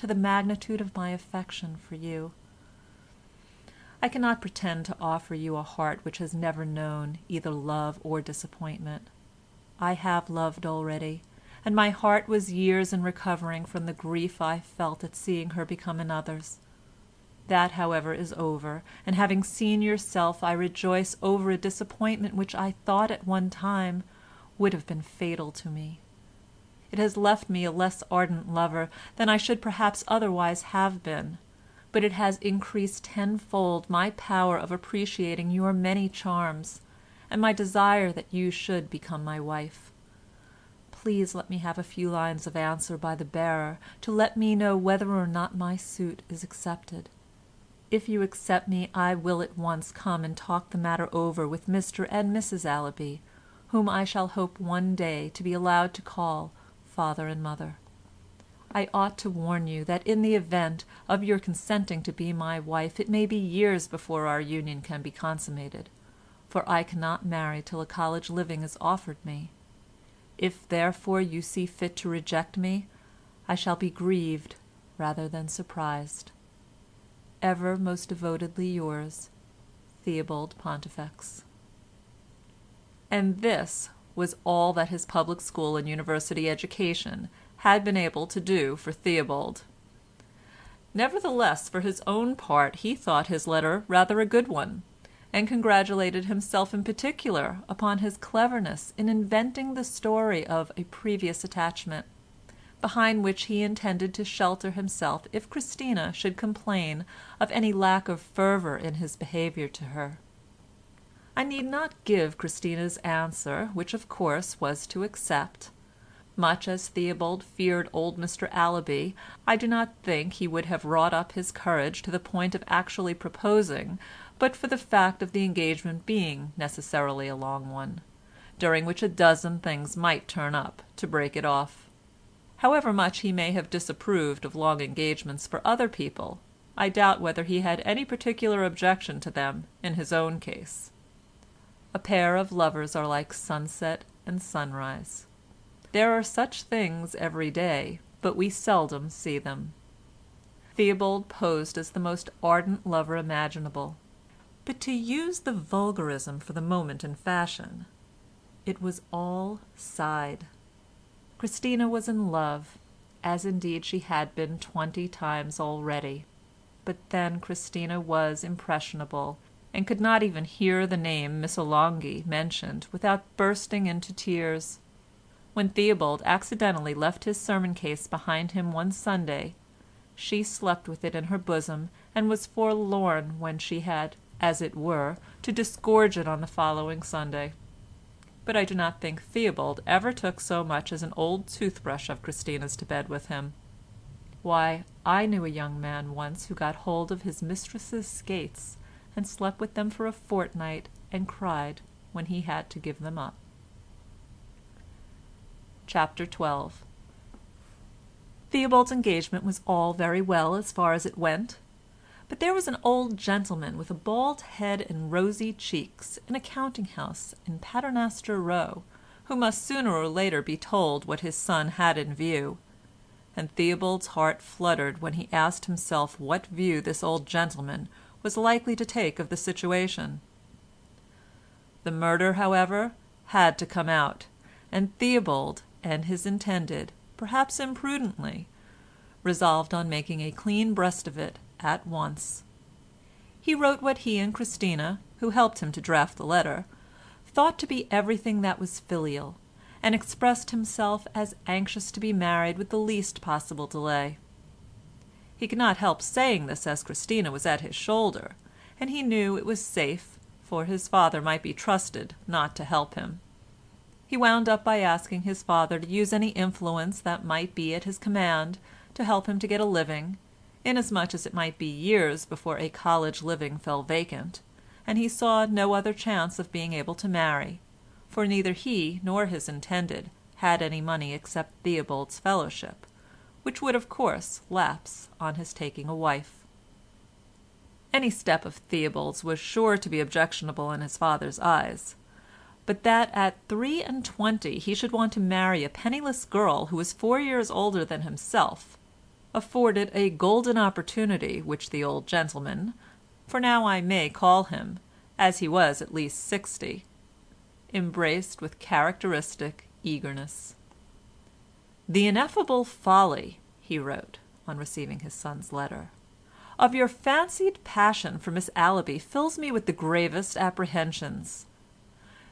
to the magnitude of my affection for you. I cannot pretend to offer you a heart which has never known either love or disappointment. I have loved already, and my heart was years in recovering from the grief I felt at seeing her become another's. That, however, is over, and having seen yourself, I rejoice over a disappointment which I thought at one time would have been fatal to me. It has left me a less ardent lover than I should perhaps otherwise have been, but it has increased tenfold my power of appreciating your many charms, and my desire that you should become my wife. Please let me have a few lines of answer by the bearer to let me know whether or not my suit is accepted. If you accept me, I will at once come and talk the matter over with Mr. and Mrs. Allaby, whom I shall hope one day to be allowed to call father and mother. I ought to warn you that in the event of your consenting to be my wife, it may be years before our union can be consummated, for I cannot marry till a college living is offered me. If therefore you see fit to reject me, I shall be grieved rather than surprised. Ever most devotedly yours, Theobald Pontifex. And this was all that his public school and university education had been able to do for Theobald. Nevertheless, for his own part, he thought his letter rather a good one, and congratulated himself in particular upon his cleverness in inventing the story of a previous attachment, behind which he intended to shelter himself if Christina should complain of any lack of fervour in his behaviour to her. I need not give Christina's answer, which of course was to accept. Much as Theobald feared old Mr. Allaby, I do not think he would have wrought up his courage to the point of actually proposing but for the fact of the engagement being necessarily a long one, during which a dozen things might turn up to break it off. However much he may have disapproved of long engagements for other people, I doubt whether he had any particular objection to them in his own case. A pair of lovers are like sunset and sunrise. There are such things every day, but we seldom see them. Theobald posed as the most ardent lover imaginable, but to use the vulgarism for the moment in fashion, it was all side. Christina was in love, as indeed she had been 20 times already, but then Christina was impressionable, and could not even hear the name Missolonghi mentioned without bursting into tears. When Theobald accidentally left his sermon case behind him one Sunday, she slept with it in her bosom, and was forlorn when she had, as it were, to disgorge it on the following Sunday. But I do not think Theobald ever took so much as an old toothbrush of Christina's to bed with him. Why, I knew a young man once who got hold of his mistress's skates and slept with them for a fortnight and cried when he had to give them up. Chapter 12. Theobald's engagement was all very well as far as it went, but there was an old gentleman with a bald head and rosy cheeks in a counting-house in Paternoster Row who must sooner or later be told what his son had in view, and Theobald's heart fluttered when he asked himself what view this old gentleman was likely to take of the situation. The murder, however, had to come out, and Theobald and his intended, perhaps imprudently, resolved on making a clean breast of it at once. He wrote what he and Christina, who helped him to draft the letter, thought to be everything that was filial, and expressed himself as anxious to be married with the least possible delay. He could not help saying this as Christina was at his shoulder, and he knew it was safe, for his father might be trusted not to help him. He wound up by asking his father to use any influence that might be at his command to help him to get a living, inasmuch as it might be years before a college living fell vacant, and he saw no other chance of being able to marry, for neither he nor his intended had any money except Theobald's fellowship, which would of course lapse on his taking a wife. Any step of Theobald's was sure to be objectionable in his father's eyes, but that at 23 he should want to marry a penniless girl who was 4 years older than himself afforded a golden opportunity which the old gentleman, for now I may call him, as he was at least 60, embraced with characteristic eagerness. "The ineffable folly," he wrote, on receiving his son's letter, "of your fancied passion for Miss Allaby fills me with the gravest apprehensions.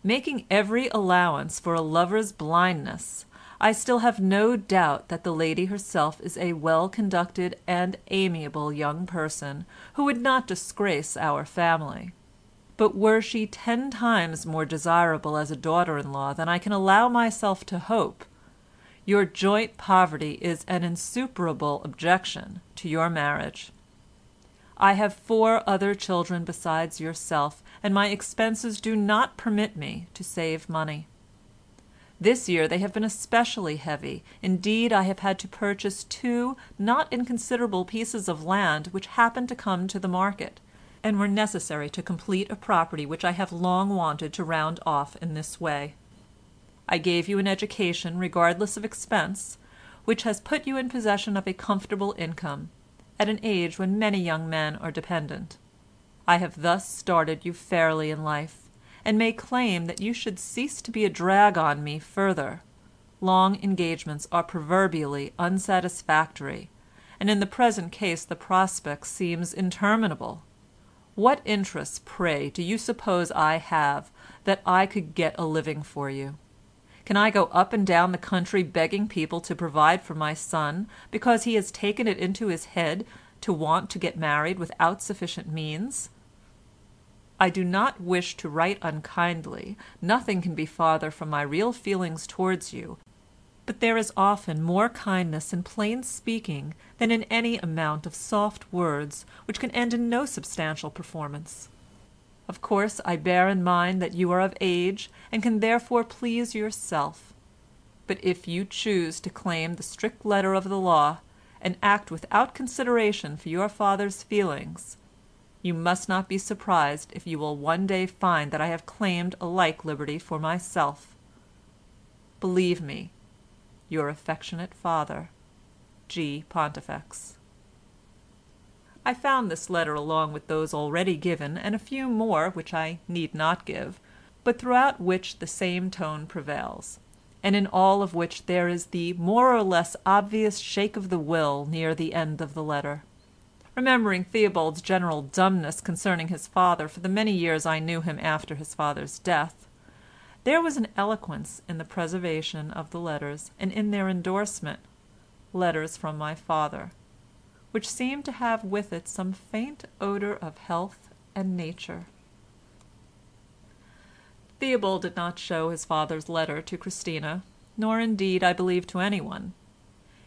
Making every allowance for a lover's blindness, I still have no doubt that the lady herself is a well-conducted and amiable young person who would not disgrace our family. But were she 10 times more desirable as a daughter-in-law than I can allow myself to hope, your joint poverty is an insuperable objection to your marriage. I have 4 other children besides yourself, and my expenses do not permit me to save money. This year they have been especially heavy. Indeed, I have had to purchase 2 not inconsiderable pieces of land which happened to come to the market, and were necessary to complete a property which I have long wanted to round off in this way. I gave you an education regardless of expense, which has put you in possession of a comfortable income, at an age when many young men are dependent. I have thus started you fairly in life, and may claim that you should cease to be a drag on me further. Long engagements are proverbially unsatisfactory, and in the present case the prospect seems interminable. What interest, pray, do you suppose I have that I could get a living for you? Can I go up and down the country begging people to provide for my son because he has taken it into his head to want to get married without sufficient means? I do not wish to write unkindly, nothing can be farther from my real feelings towards you, but there is often more kindness in plain speaking than in any amount of soft words which can end in no substantial performance. Of course I bear in mind that you are of age and can therefore please yourself, but if you choose to claim the strict letter of the law, and act without consideration for your father's feelings, you must not be surprised if you will one day find that I have claimed a like liberty for myself. Believe me, your affectionate father, G. Pontifex. I found this letter along with those already given, and a few more which I need not give, but throughout which the same tone prevails, and in all of which there is the more or less obvious shake of the will near the end of the letter. Remembering Theobald's general dumbness concerning his father for the many years I knew him after his father's death, there was an eloquence in the preservation of the letters and in their endorsement, "Letters from my father," which seemed to have with it some faint odor of health and nature. Theobald did not show his father's letter to Christina, nor indeed, I believe, to anyone.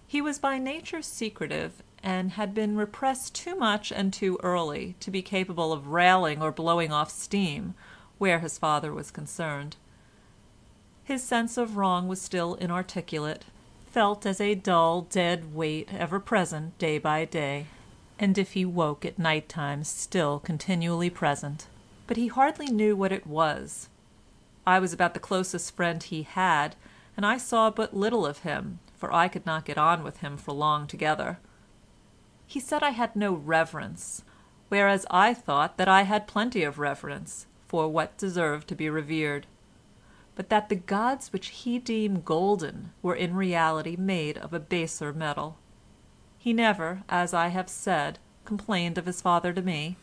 He was by nature secretive, and had been repressed too much and too early to be capable of railing or blowing off steam where his father was concerned. His sense of wrong was still inarticulate, felt as a dull dead weight ever present day by day, and if he woke at night time still continually present, but he hardly knew what it was. I was about the closest friend he had, and I saw but little of him, for I could not get on with him for long together. He said I had no reverence, whereas I thought that I had plenty of reverence for what deserved to be revered, but that the gods which he deemed golden were in reality made of a baser metal. He never, as I have said, complained of his father to me,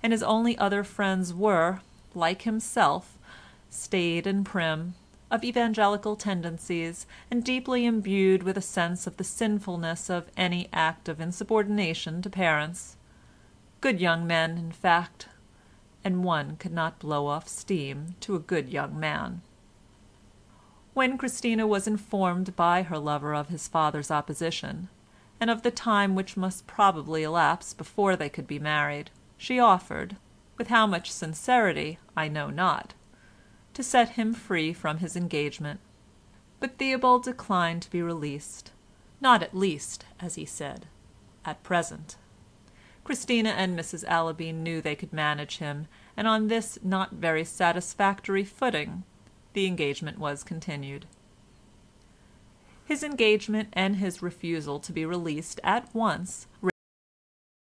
and his only other friends were, like himself, staid and prim, of evangelical tendencies, and deeply imbued with a sense of the sinfulness of any act of insubordination to parents. Good young men, in fact, and one could not blow off steam to a good young man. When Christina was informed by her lover of his father's opposition, and of the time which must probably elapse before they could be married, she offered, with how much sincerity I know not, to set him free from his engagement, but Theobald declined to be released, not at least, as he said, at present. Christina and Mrs. Allaby knew they could manage him, and on this not very satisfactory footing the engagement was continued. His engagement and his refusal to be released at once